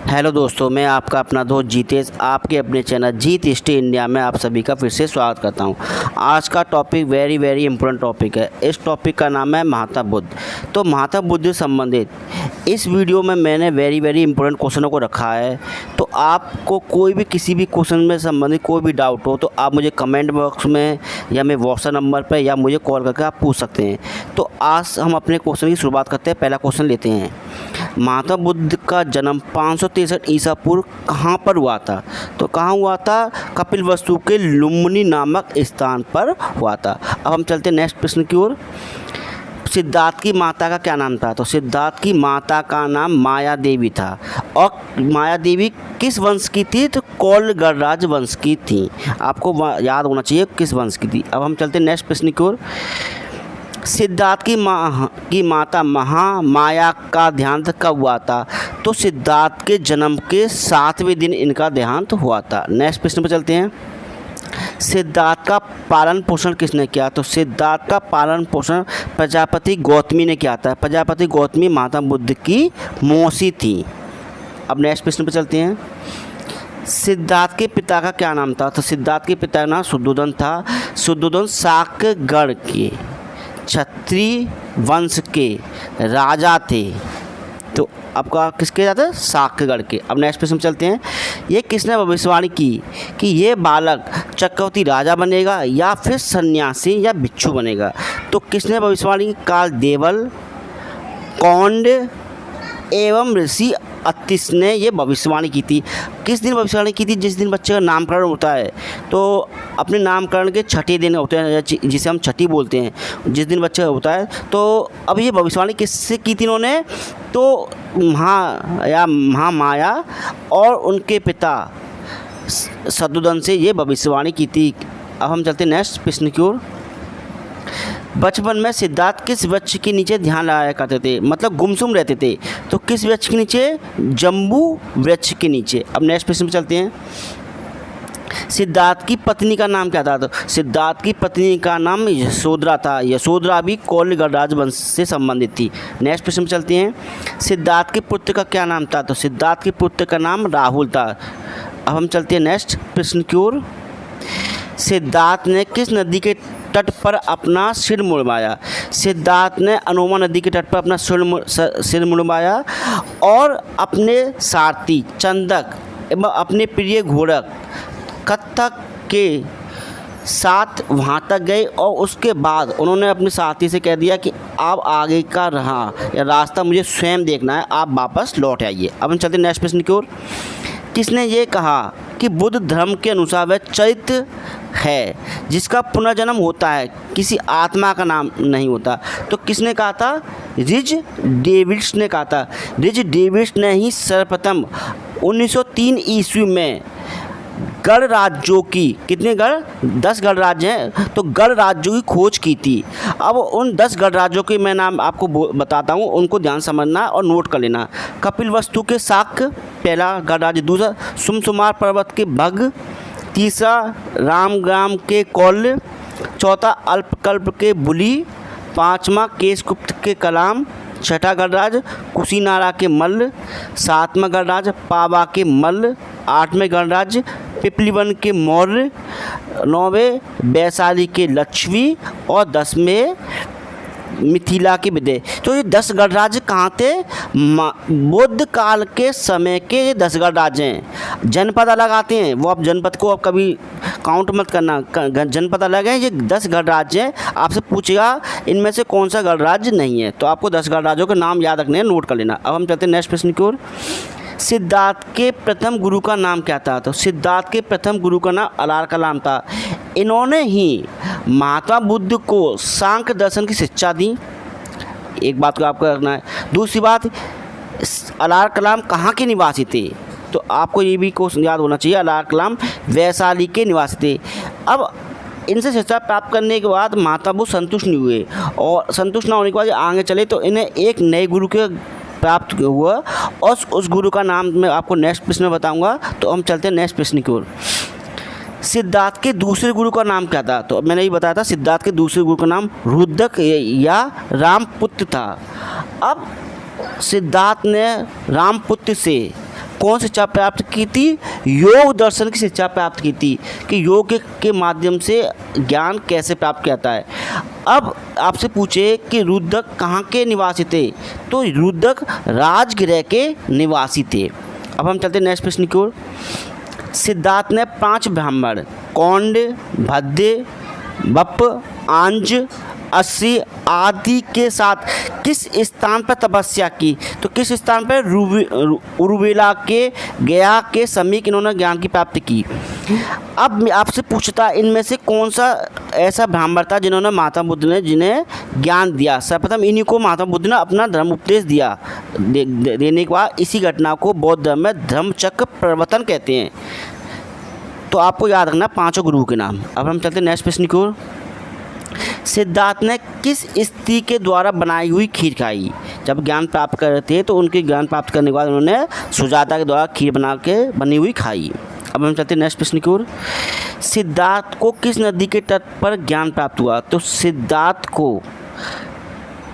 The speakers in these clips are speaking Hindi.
हेलो दोस्तों, मैं आपका अपना दोस्त जीतेश आपके अपने चैनल जीत हिस्ट्री इंडिया में आप सभी का फिर से स्वागत करता हूं। आज का टॉपिक वेरी इम्पोर्टेंट टॉपिक है। इस टॉपिक का नाम है महात्मा बुद्ध। तो महात्मा बुद्ध से संबंधित इस वीडियो में मैंने वेरी इम्पोर्टेंट क्वेश्चनों को रखा है। तो आपको कोई भी किसी भी क्वेश्चन में संबंधित कोई भी डाउट हो तो आप मुझे कमेंट बॉक्स में या मेरे व्हाट्सएप नंबर पर या मुझे कॉल करके आप पूछ सकते हैं। तो आज हम अपने क्वेश्चन की शुरुआत करते हैं। पहला क्वेश्चन लेते हैं, महात्मा बुद्ध का जन्म 563 ईसा पूर्व कहाँ पर हुआ था? तो कहाँ हुआ था? कपिलवस्तु के लुम्बिनी नामक स्थान पर हुआ था। अब हम चलते हैं नेक्स्ट प्रश्न की ओर। सिद्धार्थ की माता का क्या नाम था? तो सिद्धार्थ की माता का नाम माया देवी था। और माया देवी किस वंश की थी? तो कौल गणराज वंश की थी। आपको याद होना चाहिए किस वंश की थी। अब हम चलते हैं नेक्स्ट प्रश्न की ओर। सिद्धार्थ की माता महामाया का देहांत कब हुआ था? तो सिद्धार्थ के जन्म के 7वें दिन इनका देहांत हुआ था। नेक्स्ट प्रश्न पर चलते हैं। सिद्धार्थ का पालन पोषण किसने किया? तो सिद्धार्थ का पालन पोषण प्रजापति गौतमी ने किया था। प्रजापति गौतमी महात्मा बुद्ध की मौसी थी। अब नेक्स्ट प्रश्न पर चलते हैं। सिद्धार्थ के पिता का क्या नाम था? तो सिद्धार्थ के पिता का नाम शुद्धोधन था। शुद्धोधन शाकगढ़ के क्षत्रिय वंश के राजा थे। तो आपका किसके जाते? शाकगढ़ के। अब नेक्स्ट प्रश्न चलते हैं। ये किसने भविष्यवाणी की कि ये बालक चक्रवर्ती राजा बनेगा या फिर सन्यासी या भिक्षु बनेगा? तो किसने भविष्यवाणी की? काल देवल, कौंड एवं ऋषि अत्तिश ने ये भविष्यवाणी की थी। किस दिन भविष्यवाणी की थी? जिस दिन बच्चे का नामकरण होता है। तो अपने नामकरण के छठे दिन होते हैं जिसे हम छठी बोलते हैं, जिस दिन बच्चा होता है। तो अब ये भविष्यवाणी किससे की थी इन्होंने? तो महामाया और उनके पिता शुद्धोधन से ये भविष्यवाणी की थी। अब हम चलते हैं नेक्स्ट प्रश्न की ओर। बचपन में सिद्धार्थ किस वृक्ष के नीचे ध्यान लगाया करते थे? मतलब गुमसुम रहते थे। तो किस वृक्ष के नीचे? जम्बू वृक्ष के नीचे। अब नेक्स्ट प्रश्न पर चलते हैं। सिद्धार्थ की पत्नी का नाम क्या था? तो सिद्धार्थ की पत्नी का नाम यशोधरा था। यशोधरा भी कौल गणराज वंश से संबंधित थी। नेक्स्ट प्रश्न पर चलते हैं। सिद्धार्थ के पुत्र का क्या नाम था? तो सिद्धार्थ के पुत्र का नाम राहुल था। अब हम चलते हैं नेक्स्ट प्रश्न की ओर। सिद्धार्थ ने किस नदी के तट पर अपना सिर मुड़वाया? सिद्धार्थ ने अनोमा नदी के तट पर अपना सिर मुड़वाया और अपने सारथी चंदक एवं अपने प्रिय घोड़क कत्थक के साथ वहाँ तक गए और उसके बाद उन्होंने अपने साथी से कह दिया कि आप आगे का रास्ता मुझे स्वयं देखना है, आप वापस लौट आइए। अब हम चलते हैं नेक्स्ट प्रश्न की ओर। किसने ये कहा कि बुद्ध धर्म के अनुसार वह चैत्य है जिसका पुनर्जन्म होता है, किसी आत्मा का नाम नहीं होता? तो किसने कहा था? रिज डेविड्स ने कहा था। रिज डेविड्स ने ही सर्वप्रथम 1903 ईस्वी में गढ़ राज्यों की, कितने गढ़? 10 गढ़ राज्य हैं, तो गढ़ राज्यों की खोज की थी। अब उन 10 गढ़ राज्यों के मैं नाम आपको बताता हूँ, उनको ध्यान समझना और नोट कर लेना। कपिलवस्तु के शाक पहला गढ़ राज्य, दूसरा सुमसुमार पर्वत के भग, तीसरा रामग्राम के कौल्य, चौथा अल्पकल्प के बुली, पाँचवा केशगुप्त के कलाम, छठा गणराज कुशीनारा के मल्ल, सातवां गणराज पावा के मल्ल, आठवें गणराज पिपलीवन के मौर्य, नौवें वैशाली के लक्ष्मी और 10वें मिथिला के विदय। तो ये 10 गणराज्य कहाँ थे? बुद्ध काल के समय के ये 10 गणराज्य हैं। जनपद अलग आते हैं, वो आप जनपद को आप कभी काउंट मत करना, जनपद अलग है। ये 10 गणराज्य हैं। आपसे पूछेगा इनमें से कौन सा गणराज्य नहीं है, तो आपको 10 गणराज्यों के नाम याद रखने हैं, नोट कर लेना। अब हम चलते हैं नेक्स्ट प्रश्न की ओर। सिद्धार्थ के प्रथम गुरु का नाम क्या था? तो सिद्धार्थ के प्रथम गुरु का नाम अलार कलाम था। इन्होंने ही महात्मा बुद्ध को सांख्य दर्शन की शिक्षा दी। एक बात को आपको रखना है। दूसरी बात, अलार कलाम कहाँ के निवासी थे? तो आपको ये भी क्वेश्चन याद होना चाहिए, अलार कलाम वैशाली के निवासी थे। अब इनसे शिक्षा प्राप्त करने के बाद महात्मा बुद्ध संतुष्ट नहीं हुए और संतुष्ट ना होने के बाद आगे चले तो इन्हें एक नए गुरु के प्राप्त हुआ और उस गुरु का नाम मैं आपको नेक्स्ट प्रश्न में बताऊंगा। तो हम चलते हैं नेक्स्ट प्रश्न की ओर। सिद्धार्थ के दूसरे गुरु का नाम क्या था? तो मैंने ये बताया था सिद्धार्थ के दूसरे गुरु का नाम रुद्रक या रामपुत्र था। अब सिद्धार्थ ने रामपुत्र से कौन शिक्षा प्राप्त की थी? योग दर्शन की शिक्षा प्राप्त की थी कि योग के माध्यम से ज्ञान कैसे प्राप्त किया जाता है। अब आपसे पूछे कि रुद्रक कहाँ के निवासी थे, तो रुद्रक राजगृह के निवासी थे। अब हम चलते नेक्स्ट प्रश्न की ओर। सिद्धार्थ ने 5 ब्राह्मण कौंड, भद्य, बप, आंज, अस्सी आदि के साथ किस स्थान पर तपस्या की? तो किस स्थान पर? उर्वेला के गया के समीप इन्होंने ज्ञान की प्राप्ति की। अब आपसे पूछता इनमें से कौन सा ऐसा ब्राह्मण था जिन्होंने महात्मा बुद्ध ने जिन्हें ज्ञान दिया? सर्वप्रथम इन्हीं को महात्मा बुद्ध ने अपना धर्म उपदेश दिया। देने के बाद इसी घटना को बौद्ध धर्म में धर्मचक्र प्रवर्तन कहते हैं। तो आपको याद रखना 5 गुरुओं के नाम। अब हम चलते हैं नेक्स्ट प्रश्न की ओर। सिद्धार्थ ने किस स्त्री के द्वारा बनाई हुई खीर खाई? जब ज्ञान प्राप्त कर रहे थे तो उनके ज्ञान प्राप्त करने के बाद उन्होंने सुजाता के द्वारा खीर बना के बनी हुई खाई। अब हम चलते हैं नेक्स्ट प्रश्न की ओर। सिद्धार्थ को किस नदी के तट पर ज्ञान प्राप्त हुआ? तो सिद्धार्थ को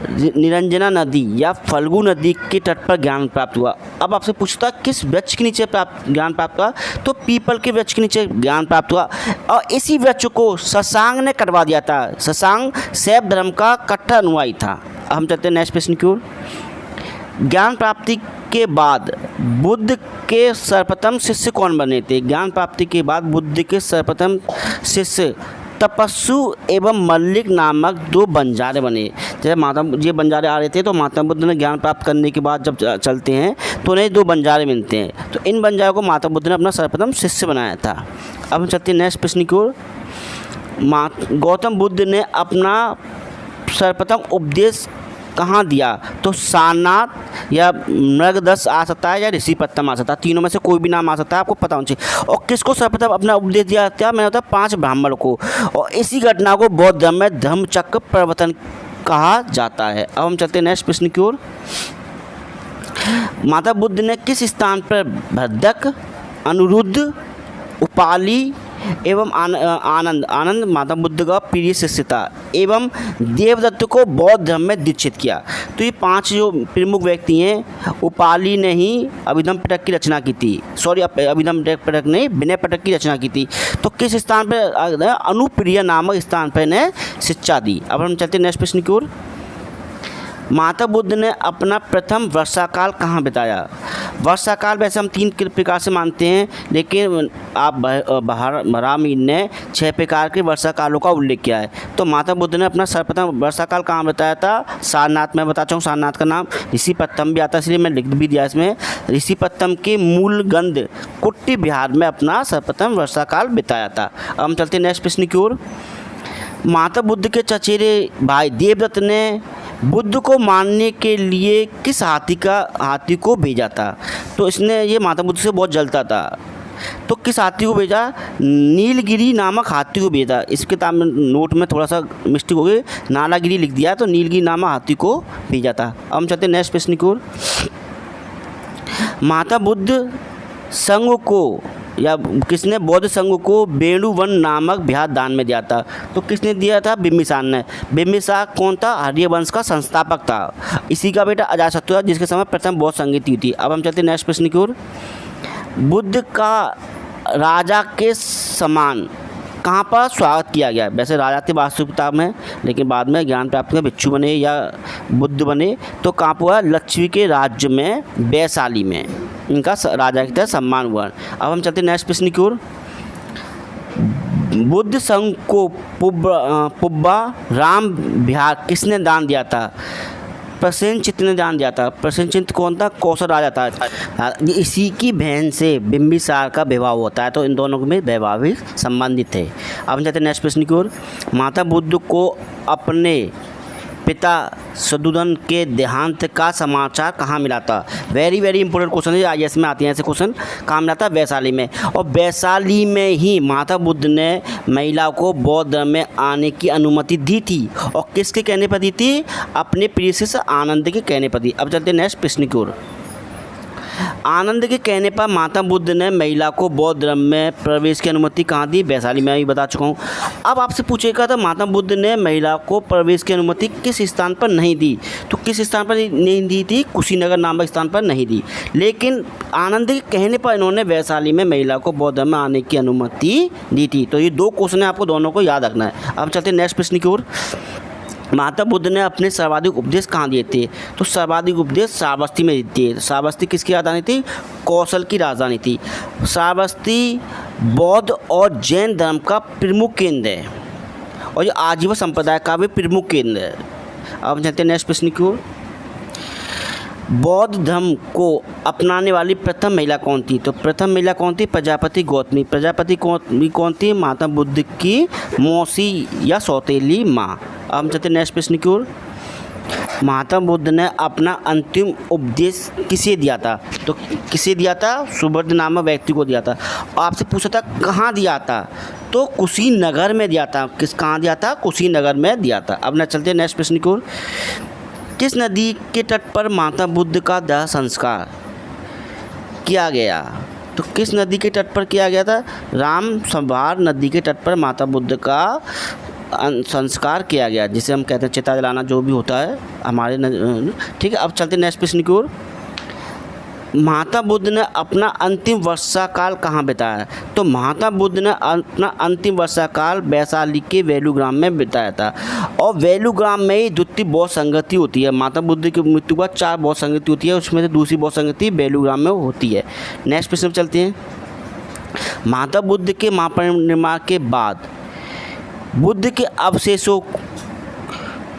निरंजना नदी या फल्गु नदी के तट पर ज्ञान प्राप्त हुआ। अब आपसे पूछता किस वृक्ष के नीचे ज्ञान प्राप्त हुआ? तो पीपल के वृक्ष के नीचे ज्ञान प्राप्त हुआ और इसी वृक्ष को शशांक ने कटवा दिया था। शशांक शैव धर्म का कट्टर अनुयायी था। हम चलते हैं नेक्स्ट प्रश्न की ओर। ज्ञान प्राप्ति के बाद बुद्ध के सर्वप्रथम शिष्य कौन बने थे? ज्ञान प्राप्ति के बाद बुद्ध के सर्वप्रथम शिष्य तपस्सु एवं मल्लिक नामक 2 बंजारे बने। जब ये बंजारे आ रहे थे तो महात्मा बुद्ध ने ज्ञान प्राप्त करने के बाद जब चलते हैं तो उन्हें 2 बंजारे मिलते हैं। तो इन बंजारों को महात्मा बुद्ध ने अपना सर्वप्रथम शिष्य बनाया था। अब हम चलते हैं नेक्स्ट प्रश्न की ओर। गौतम बुद्ध ने अपना सर्वप्रथम उपदेश कहाँ दिया? तो सारनाथ या मृगदस आ सकता है या ऋषिपत्तम आ सकता है। तीनों में से कोई भी नाम आ सकता है, आपको पता होना चाहिए। और किसको सर्वप्रथम अपना उपदेश दिया था? मैंने बताया 5 ब्राह्मण को। और इसी घटना को बौद्ध धर्म में धर्मचक्र प्रवर्तन कहा जाता है। अब हम चलते हैं नेक्स्ट प्रश्न की ओर। माता बुद्ध ने किस स्थान पर भद्रक, अनिरुद्ध, उपाली एवं आनंद माता बुद्ध का प्रिय शिष्य था एवं देवदत्त को बौद्ध धर्म में दीक्षित किया? तो ये 5 जो प्रमुख व्यक्ति हैं, उपाली ने ही अभिधम पिटक की रचना की थी। सॉरी, अभिधम पिटक नहीं, विनय पिटक की रचना की थी। तो किस स्थान पर? अनुप्रिय नामक स्थान पर इन्हें शिक्षा दी। अब हम चलते हैं नेक्स्ट प्रश्न की ओर। माता बुद्ध ने अपना प्रथम वर्षाकाल कहाँ बिताया? वर्षाकाल वैसे हम 3 प्रकार से मानते हैं, लेकिन आप बहरामी ने 6 प्रकार के वर्षाकालों का उल्लेख किया है। तो माता बुद्ध ने अपना सर्वप्रथम वर्षाकाल कहाँ बिताया था? सारनाथ। मैं बताता हूँ सारनाथ का नाम ऋषिपत्तम भी आता है, इसलिए मैं लिख भी दिया इसमें। ऋषिपत्तम के मूलगंध कुट्टी बिहार में अपना सर्वप्रथम वर्षाकाल बिताया था। अब हम चलते हैं नेक्स्ट प्रश्न की ओर। माता बुद्ध के चचेरे भाई देवदत्त ने बुद्ध को मारने के लिए किस हाथी को भेजा था? तो इसने ये माता बुद्ध से बहुत जलता था, तो किस हाथी को भेजा? नीलगिरी नामक हाथी को भेजा। इस किताब में नोट में थोड़ा सा मिस्टेक हो गई, नालागिरी लिख दिया, तो नीलगिरी नामक हाथी को भेजा था। अब हम चलते हैं नेक्स्ट प्रश्न की ओर। माता बुद्ध संघ को या किसने बौद्ध संघ को वेणुवन नामक बिहार दान में दिया था? तो किसने दिया था? बिम्बिसार ने। बिम्बिसार कौन था? आर्य वंश का संस्थापक था। इसी का बेटा अजातशत्रु था, जिसके समय प्रथम बौद्ध संगीत हुई थी। अब हम चलते हैं नेक्स्ट प्रश्न की ओर। बुद्ध का राजा के समान कहाँ पर स्वागत किया गया? वैसे राजा थे वास्तुकता में, लेकिन बाद में ज्ञान प्राप्त कर भिक्षु बने या बुद्ध बने। तो कहाँ पर हुआ? लक्ष्मी के राज्य में वैशाली में इनका राजा की तरह सम्मान हुआ। अब हम चलते हैं नेक्स्ट प्रश्न की ओर। बुद्ध संघ को पुब्बा राम विहार किसने दान दिया था? प्रसेनचित्त ने दान दिया था। प्रसेनचित्त कौन था? कौशल राजा था। इसी की बहन से बिम्बिसार का विवाह होता है, तो इन दोनों में वैवाहिक संबंधित थे। अब हम चलते हैं नेक्स्ट प्रश्न की ओर। माता बुद्ध को अपने पिता सदुदन के देहांत का समाचार कहाँ मिला था? वेरी इंपॉर्टेंट क्वेश्चन है, IAS में आते हैं ऐसे क्वेश्चन। कहाँ मिला था? वैशाली में। और वैशाली में ही माता बुद्ध ने महिला को बौद्ध धर्म में आने की अनुमति दी थी। और किसके कहने पर दी थी? अपने प्रिय शिष्य आनंद के कहने पर दी। अब चलते हैं नेक्स्ट प्रश्न की ओर। आनंद के कहने पर महात्मा बुद्ध ने महिला को बौद्ध धर्म में प्रवेश की अनुमति कहाँ दी? वैशाली में, अभी बता चुका हूँ। अब आपसे पूछेगा तो महात्मा बुद्ध ने महिला को प्रवेश की अनुमति किस स्थान पर नहीं दी? तो किस स्थान पर नहीं दी थी? कुशीनगर नामक स्थान पर नहीं दी। लेकिन आनंद के कहने पर इन्होंने वैशाली में महिला को बौद्ध धर्म में आने की अनुमति दी थी। तो ये 2 क्वेश्चन है, आपको दोनों को याद रखना है। अब चलते हैं नेक्स्ट प्रश्न की ओर। महात्मा बुद्ध ने अपने सर्वाधिक उपदेश कहाँ दिए थे? तो सर्वाधिक उपदेश श्रावस्ती में दिए। श्रावस्ती किसकी राजधानी थी? कौशल की राजधानी थी। श्रावस्ती बौद्ध और जैन धर्म का प्रमुख केंद्र है और ये आजीवन संप्रदाय का भी प्रमुख केंद्र है। अब चलते हैं नेक्स्ट प्रश्न की ओर। बौद्ध धर्म को अपनाने वाली प्रथम महिला कौन थी? तो प्रथम महिला कौन थी? प्रजापति गौतमी। प्रजापति कौन थी? महात्मा बुद्ध की मौसी या सौतेली माँ। अब हम चलते नेक्स्ट प्रश्न की ओर। महात्मा बुद्ध ने अपना अंतिम उपदेश किसे दिया था? तो किसे दिया था? सुभद्र नामक व्यक्ति को दिया था। आपसे पूछा था कहाँ दिया था? तो कुशीनगर में दिया था। कहाँ दिया था? कुशीनगर में दिया था। अब ना चलते हैं नेक्स्ट प्रश्न की ओर। किस नदी के तट पर महात्मा बुद्ध का दाह संस्कार किया गया? तो किस नदी के तट पर किया गया था? राम संभार नदी के तट पर महात्मा बुद्ध का संस्कार किया गया, जिसे हम कहते हैं चिता जलाना, जो भी होता है हमारे ठीक है। अब चलते नेक्स्ट प्रश्न की ओर। महात्मा बुद्ध ने अपना अंतिम वर्षाकाल कहाँ बिताया? तो महात्मा बुद्ध ने अपना अंतिम वर्षाकाल वैशाली के वेलूग्राम में बिताया था और वेलूग्राम में ही द्वितीय बौद्ध संगति होती है। महात्मा बुद्ध की मृत्यु के बाद 4 बौद्ध संगति होती है, उसमें से दूसरी बौद्ध संगति वेलूग्राम में होती है। नेक्स्ट प्रश्न पर चलते हैं। महात्मा बुद्ध के महापरिनिर्वाण के बाद बुद्ध के अवशेषों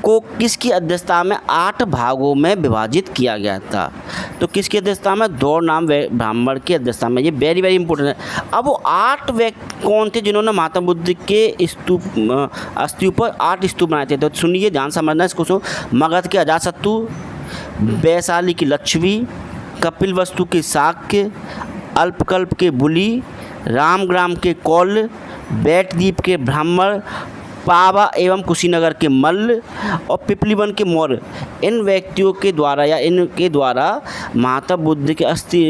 को किसकी अध्यक्षता में 8 भागों में विभाजित किया गया था? तो किसकी अध्यक्षता में? दौड़ नाम ब्राह्मण की अध्यक्षता में। ये वेरी वेरी इंपॉर्टेंट है। अब वो 8 व्यक्ति कौन थे जिन्होंने महात्मा बुद्ध के स्तूप अस्थि पर 8 स्तूप बनाए थे? तो सुनिए, ध्यान समझना इसको। मगध के अजातशत्रु, वैशाली की लक्ष्मी, कपिलवस्तु के शाक्य, अल्पकल्प के बुली, रामग्राम के कौल, बैटद्वीप के ब्राह्मण, पावा एवं कुशीनगर के मल्ल और पिपलीवन के मौर्य। इन व्यक्तियों के द्वारा या इनके द्वारा महात्मा बुद्ध के अस्थि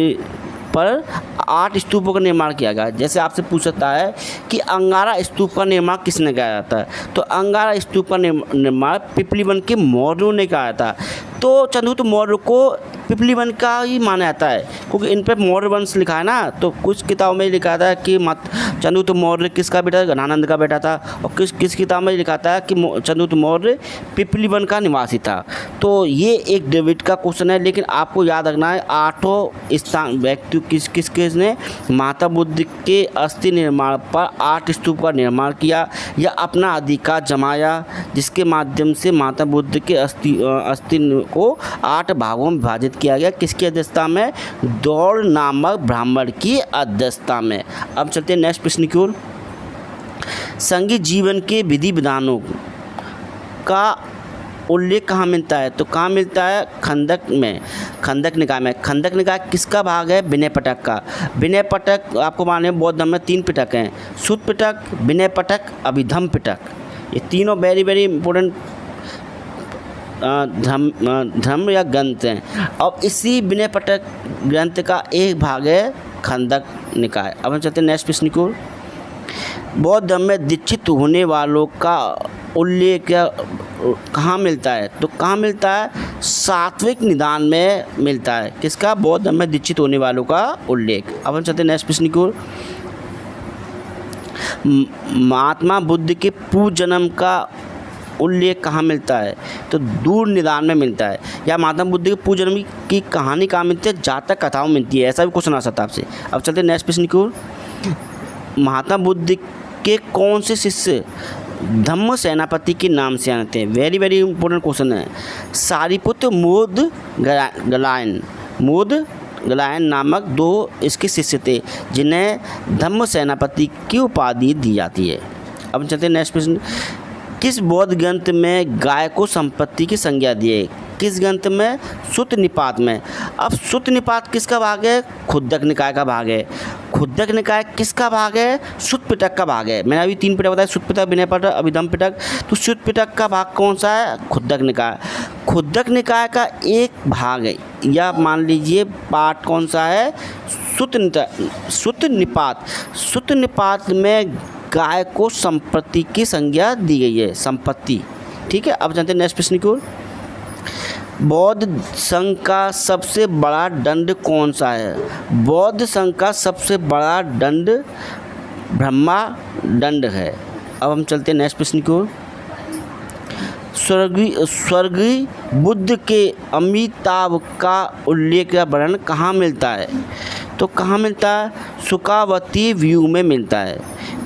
पर 8 स्तूपों का निर्माण किया गया। जैसे आपसे पूछता है कि अंगारा स्तूप का निर्माण किसने किया जाता है? तो अंगारा स्तूप का निर्माण पिपलीवन के मौर्यों ने किया था। तो चंद्रगुप्त मौर्य को पिपलीवन का ही माना जाता है, क्योंकि इन पर मौर्य वंश लिखा है ना। तो कुछ किताबों में लिखा था कि चंद्रगुप्त मौर्य किसका बेटा? गणानंद का बेटा था। और किस किताब में लिखा था कि चंद्रगुप्त मौर्य पिपलीवन का निवासी था। तो ये एक डेविड का क्वेश्चन है, लेकिन आपको याद रखना है 8 स्थान व्यक्ति किसने महात्मा बुद्ध के अस्थि निर्माण पर 8 स्तूप का निर्माण किया या अपना अधिकार जमाया, जिसके माध्यम से महात्मा बुद्ध के अस्थि को 8 भागों में विभाजित किया गया। किसकी अध्यक्षता में? दौड़ नामक ब्राह्मण की अध्यक्षता में। अब चलते हैं नेक्स्ट प्रश्न की ओर। संगीत जीवन के विधि विधानों का उल्लेख कहाँ मिलता है? तो कहाँ मिलता है? खंडक में, खंडक निकाय में। खंडक निकाय किसका भाग है? विनय पिटक का। विनय पिटक आपको मालूम है बौद्ध धर्म में 3 पिटक हैं, सुत्त पिटक, विनय पिटक, अभिधम्म पिटक। ये तीनों वेरी वेरी इंपॉर्टेंट धर्म या ग्रंथ हैं। और इसी विनय पिटक ग्रंथ का एक भाग है खंडक निकाय। अब हम चलते हैं नेक्स्ट प्रश्न को। बौद्ध धर्म में दीक्षित होने वालों का उल्लेख कहाँ मिलता है? तो कहाँ मिलता है? सात्विक निदान में मिलता है। किसका? बौद्ध धर्म में दीक्षित होने वालों का उल्लेख। अब हम चलते हैं नेक्स्ट प्रश्न को। महात्मा बुद्ध के पूर्व जन्म का उल्लेख कहाँ मिलता है? तो दूर निदान में मिलता है। या महात्मा बुद्ध के पूर्व जन्म की कहानी कहाँ मिलती है? जातक कथाओं में मिलती है। ऐसा भी क्वेश्चन आ सकता है आपसे। अब चलते हैं नेक्स्ट प्रश्न को। महात्मा बुद्ध के कौन से शिष्य धम्म सेनापति के नाम से आते हैं? वेरी वेरी इंपॉर्टेंट क्वेश्चन है। सारिपुत्र मोद गलायन नामक 2 इसके शिष्य थे, जिन्हें धम्म सेनापति की उपाधि दी जाती है। अब चलते हैं नेक्स्ट प्रश्न। किस बौद्ध ग्रंथ में गाय को संपत्ति की संज्ञा दी है? किस ग्रंथ में? सुत्त निपात में। अब सुत्त निपात किसका भाग है? खुद्दक निकाय का भाग है। खुद्दक निकाय किसका भाग है? सुत्त पिटक का भाग है। मैंने अभी 3 पिटक बताया, सुत्त पिटक, विनय पिटक, अभिधम पिटक। तो सुत्त पिटक का भाग कौन सा है? खुद्दक निकाय। खुद्दक निकाय का एक भाग है या मान लीजिए पाठ कौन सा है? सुत्त निपात। सुत्त निपात में गाय को संपत्ति की संज्ञा दी गई है, संपत्ति। ठीक है, अब जानते हैं नेक्स्ट प्रश्न की ओर। बौद्ध संघ का सबसे बड़ा दंड कौन सा है? बौद्ध संघ का सबसे बड़ा दंड ब्रह्मा दंड है। अब हम चलते हैं नेक्स्ट प्रश्न की ओर। स्वर्गीय बुद्ध के अमिताभ का उल्लेख या वर्णन कहाँ मिलता है? तो कहाँ मिलता है? सुखावती व्यू में मिलता है।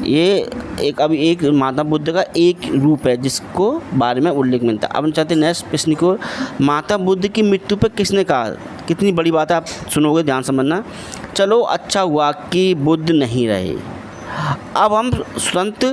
ये एक माता बुद्ध का एक रूप है जिसको बारे में उल्लेख मिलता है। अब हम चाहते हैं नेक्स्ट प्रश्न को। माता बुद्ध की मृत्यु पर किसने कहा? कितनी बड़ी बात है, आप सुनोगे, ध्यान समझना। चलो अच्छा हुआ कि बुद्ध नहीं रहे। अब हम संत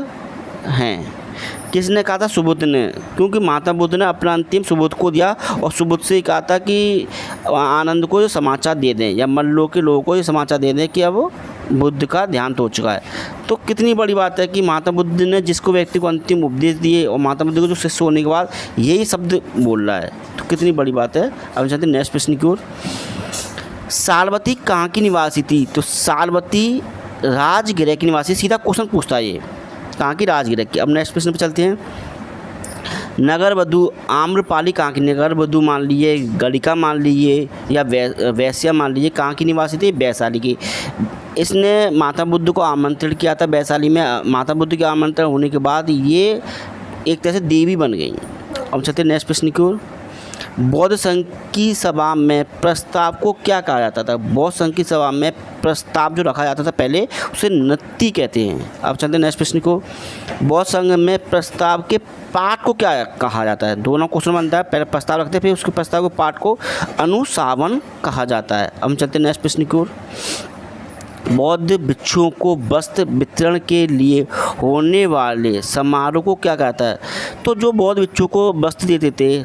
हैं। किसने कहा था? सुबुद्ध ने, क्योंकि माता बुद्ध ने अपना अंतिम सुबुद्ध को दिया और सुबुद्ध से कहा था कि आनंद को समाचार दे दें या मल्लों के लोगों को ये समाचार दे दें कि अब बुद्ध का देहांत हो चुका है। तो कितनी बड़ी बात है कि माता बुद्ध ने जिसको व्यक्ति को अंतिम उपदेश दिए और माता बुद्ध को जो शिष्य होने के बाद यही शब्द बोल रहा है, तो कितनी बड़ी बात है। अब चाहते हैं नेक्स्ट प्रश्न की ओर। सालवती कहाँ की निवासी थी? तो सालवती राजगृह की निवासी। सीधा क्वेश्चन पूछता है ये, कहाँ की? राजगृह की। अब नेक्स्ट प्रश्न पे चलते हैं। नगर वधु आम्रपाली कहाँ की? नगर वधु मान लीजिए, गणिका मान लीजिए या वैश्या मान लीजिए, कहाँ की निवासी थी? वैशाली की। इसने माता बुद्ध को आमंत्रण किया था वैशाली में। माता बुद्ध के आमंत्रण होने के बाद ये एक तरह से देवी बन गई। अब चलते हैं नेक्स्ट प्रश्न की ओर। बौद्ध संघ की सभा में प्रस्ताव को क्या कहा जाता था? बौद्ध संघ की सभा में प्रस्ताव जो रखा जाता था पहले, उसे नत्थी कहते हैं। अब चलते हैं नेक्स्ट प्रश्न को। बौद्ध संघ में प्रस्ताव के पाठ को क्या कहा जाता है? दोनों क्वेश्चन बनता है, पहले प्रस्ताव रखते हैं, फिर उसके प्रस्ताव के पाठ को अनुशासन कहा जाता है। अब हम चलते हैं नेक्स्ट प्रश्न की ओर। बौद्ध भिक्षुओं को वस्त्र वितरण के लिए होने वाले समारोह को क्या कहता है? तो जो बौद्ध भिक्षुओं को वस्त्र देते थे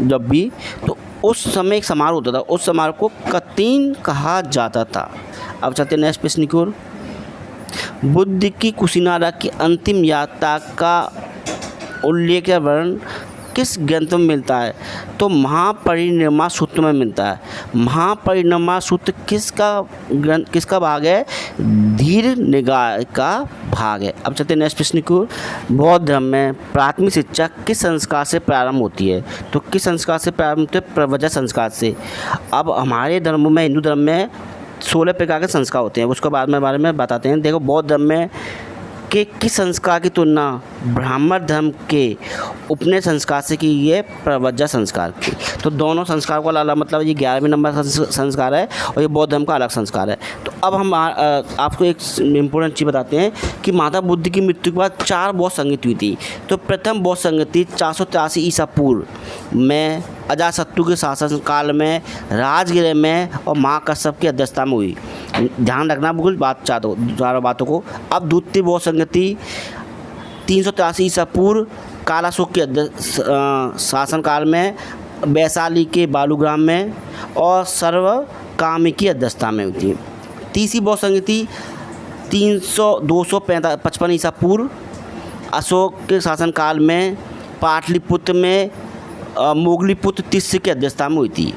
जब भी, तो उस समय एक समारोह होता था, उस समारोह को कतीन कहा जाता था। अब चलते हैं नेक्स्ट प्रश्न की ओर। बुद्ध की कुशीनारा की अंतिम यात्रा का उल्लेख या वर्णन किस ग्रंथ में मिलता है? तो महापरिनिर्वाण सूत्र में मिलता है। महापरिनिर्वाण सूत्र किसका भाग है? धीर निकाय का भाग है। अब चलते हैं नेक्स्ट प्रश्न की ओर। बौद्ध धर्म में प्राथमिक शिक्षा किस संस्कार से प्रारंभ होती है? तो किस संस्कार से प्रारंभ होती है? प्रव्रजन संस्कार से। अब हमारे धर्म में, हिंदू धर्म में 16 प्रकार के संस्कार होते हैं, उसके बारे में बताते हैं। देखो, बौद्ध धर्म में के किस संस्कार की तुलना ब्राह्मण धर्म के उपनयन संस्कार से की है? प्रव्रजन संस्कार की। तो दोनों संस्कार को अलग मतलब ये 11वें नंबर संस्कार है और ये बौद्ध धर्म का अलग संस्कार है। तो अब हम आपको एक इम्पोर्टेंट चीज़ बताते हैं कि माता बुद्ध की मृत्यु के बाद 4 बौद्ध संगति हुई थी। तो प्रथम बौद्ध संगति 483 ईसा पूर्व में अजातशत्रु के शासन काल में राजगृह में और महाकश्यप की अध्यक्षता में हुई। ध्यान रखना बिल्कुल चारों बातों को। अब द्वितीय बौद्ध संगति 383 ईसा पूर्व कालाशोक के शासन काल में वैशाली के बालूग्राम में और सर्वकामी की अध्यक्षता में हुई थी। तीसरी बौद्ध संगति 255 ईसा पूर्व अशोक के शासन काल में पाटलिपुत्र में मोगलीपुत्र तीसरे की अध्यक्षता में हुई थी।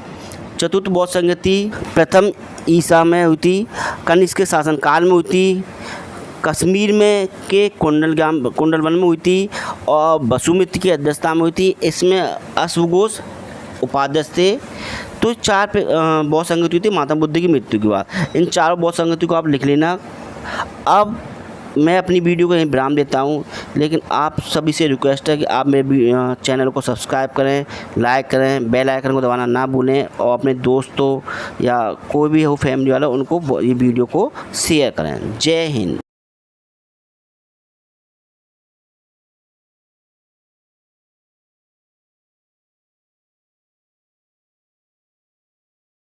चतुर्थ बौद्ध संगति प्रथम ईसा में हुई थी, कनिष्क के शासन काल में हुई थी, कश्मीर में के कुंडलवन में हुई थी और वसुमित्र की अध्यक्षता में हुई थी। इसमें अश्वघोष उपाध्यक्ष थे। तो 4 बौद्ध संगति हुई थी माता बुद्ध की मृत्यु के बाद। इन 4 बौद्ध संगति को आप लिख लेना। अब मैं अपनी वीडियो को यहीं विराम देता हूँ, लेकिन आप सभी से रिक्वेस्ट है कि आप मेरे चैनल को सब्सक्राइब करें, लाइक करें, बेल आइकन को दबाना ना भूलें और अपने दोस्तों या कोई भी हो फैमिली वाला उनको ये वीडियो को शेयर करें। जय हिंद।